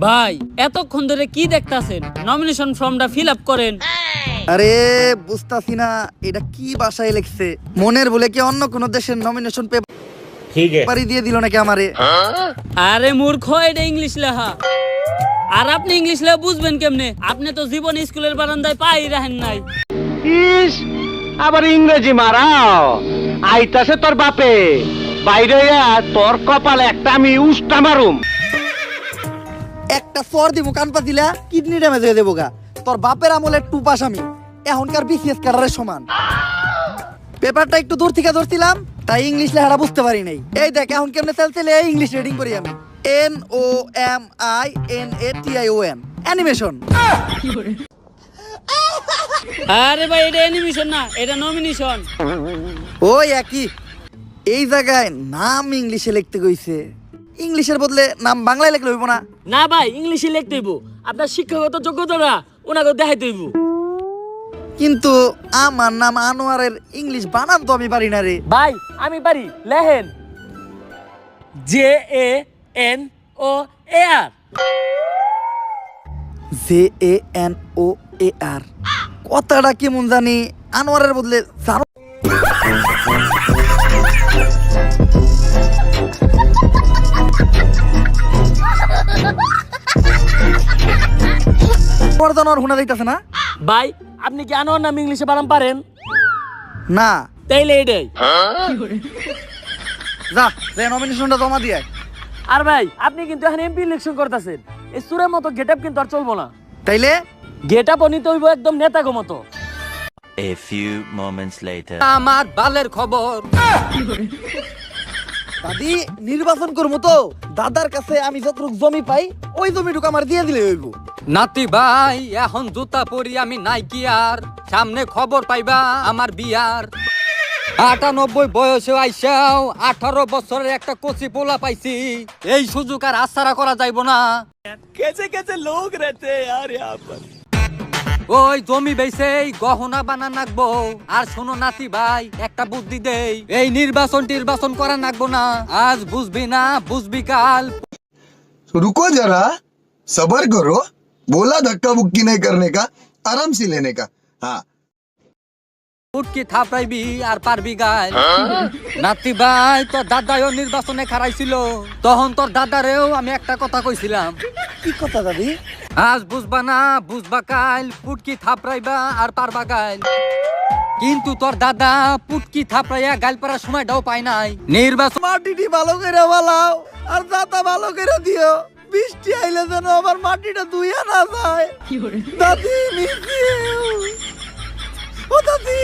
ভাই এতক্ষণ ধরে কি দেখতাছেন? নমিনেশন ফর্মটা ফিল আপ করেন। আরে বুঝতাছি না এটা কি ভাষায় লিখছে। মনের বলে কি অন্য কোন দেশের নমিনেশন পেপার দিয়ে দিল নাকি আমারে? আরে মূর্খ, এটা ইংলিশ লেখা। আর আপনি ইংলিশ লেখা বুঝবেন কেমনে? আপনি তো জীবন স্কুলের বারান্দায় পাই রাখেন নাই। ইস, আবার ইংরেজি মারাও আইতাছে তোর বাপে বাইরে তোর কপালে একটা আমি উষ্টা মারুম। একটা সর দিব কান পাতিলা কিডনি ড্যামেজ হয়ে দেবো গা। তোর বাপের আমলের টুপাস আমি, এখনকার বিসিএস ক্যাডারের সমান। পেপারটা একটু দূর থেকে ধরছিলাম তাই ইংলিশ লেখাটা বুঝতে পারি নাই। এই দেখ এখন কেমনে চলছে, ইংলিশ রিডিং করি আমি। NOMINATION animation. আরে ভাই এটা অ্যানিমেশন না, এটা নমিনেশন। ওই একই। এই জায়গায় নাম ইংলিশে লিখতে কইছে, ইংলিশের বদলে নাম বাংলায় লিখলে হইব না? না ভাই, ইংলিশে লিখতে হইব। আপনার শিক্ষাগত যোগ্যতাটা ওনাকে দেখাইতে হইব। কিন্তু আমার নাম আনোয়ারের ইংলিশ বানান তো আমি পারি না রে। ভাই আমি পারি, লেখেন JANOAR। JANOAR কথাটা কেমন জানি আনোয়ারের বদলে জানো। জানোয়ার শোনা যাইতাছে না? ভাই আপনি কি আনোয়ার নাম ইংলিশে বানান পারেন? না। তাইলে এটাই। যা নমিনেশনটা জমা দিয়ে। আর ভাই আপনি কিন্তু এখন এমপি ইলেকশন করতেছেন, এই সুরের মতো গেটআপ কিন্তু আর চলবো না। তাইলে গেটআপ নিতে হইব একদম নেতাগো মতো। A few moments later. আমার বালের খবর। দাদি নির্বাচন করবো তো, দাদার কাছে আমি যতটুকু জমি পাই ওই জমিটুকু আমার দিয়ে দিলে হইব। নাতি ভাই এখন জুতা পরি আমি নাইকি, আর সামনে খবর পাইবা আমার বিয়ার। 98 বয়সে আইসাও 18 বছরের একটা কচি পোলা পাইছি, এই সুযোগ আর আশারা করা যাইব না। कैसे कैसे लोग रहते हैं यार यहाँ पर। ওই জমি বেচে গহনা বানা নাকবো। আর শোনো নাতি ভাই একটা বুদ্ধি দেই, এই নির্বাচন করা নাকবো না। আজ বুঝবি না বুঝবি কাল। रुको जरा, सबर करो। बोला धक्का बुक्की नहीं करने का, आराम से लेने का। हाँ উটকি থাপড়াইবি আর পারবি গাই। নাতি ভাই তোর দাদাও নির্বাচনে খারাইছিল, তখন তোর দাদারেও আমি একটা কথা কইছিলাম। কি কথা দাদি? আজ বুঝবা না বুঝবা কাল, পুটকি থাপড়াইবা আর পারবা গাইল। কিন্তু তোর দাদা পুটকি থাপড়াইয়া গাইল পারার সময়টাও পায় নাই। নির্বাচন মাটিটি ভালো করে বালাও আর দাতা ভালো করে দিও। বৃষ্টি আইলে যেন আমার মাটিটা ধুইয়া না যায়। দাদি নিচে ও দাদি।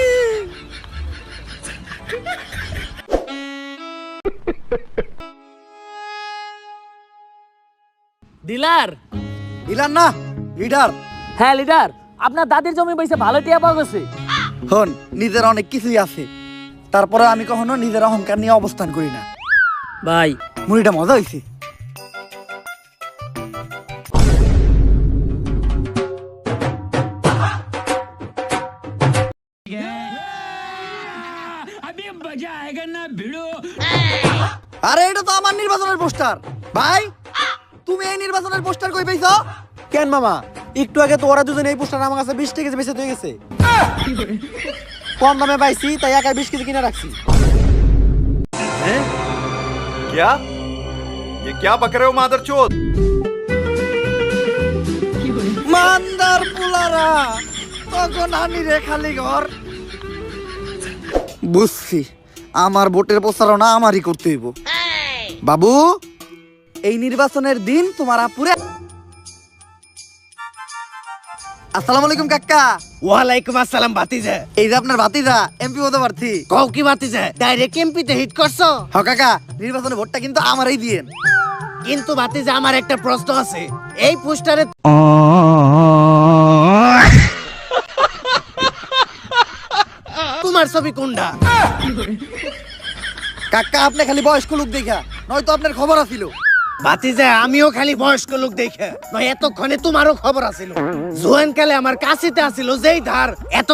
ডিলার। দিলাম না লিডার। হ্যাঁ লিডার, আপনার দাদির জমি বেচে ভালো টিয়া পাওয়া গেছে। হন নিজের অনেক কিছুই আছে, তারপরে আমি কখনো নিজের অহংকার নিয়ে অবস্থান করি না। ভাই মুড়িটা মজা হয়েছে। আরে এটা তো আমার নির্বাচনের পোস্টার। ভাই তুমি এই নির্বাচনের পোস্টার কই পাইছো? কেন মামা, একটু আগে তো ওরা দুজন এই পোস্টার আমার কাছে 20 কেজি বেঁচে হয়ে গেছে। কম দামে পাইছি তাই একাই 20 কেজি কিনে রাখছি। क्या? ये क्या बक रहे हो मादरचोद? মান্দার পুলারা তখন আনি রে খালি ঘর। বুঝছি আমার ভোটের প্রচারণা আমারই করতে হইব। বাবু এই নির্বাচনের দিন তোমার আপুরে। আসসালামু আলাইকুম কাকা। ওয়ালাইকুম আসসালাম ভাতিজা। এই যে আপনার ভাতিজা এমপি হতে প্রার্থী। কও কি ভাতিজা, ডাইরেক্ট এমপিতে হিট করছো? হ কাকা, নির্বাচনে ভোটটা কিন্তু আমারই দিয়েন। কিন্তু ভাতিজা আমার একটা প্রশ্ন আছে, এই পোস্টারে তোমার ছবি কোনটা? কাকা আপনি খালি বয়স্ক লোক দেখা, নয়তো আপনার খবর আছিল। ভাতিজা আমিও খালি বয়স্ক লোক দেখে নয়, এতক্ষণে তোমারও খবর আছিল। জোয়ান কালে আমার কাছেতে আছিল যেই ধার, এত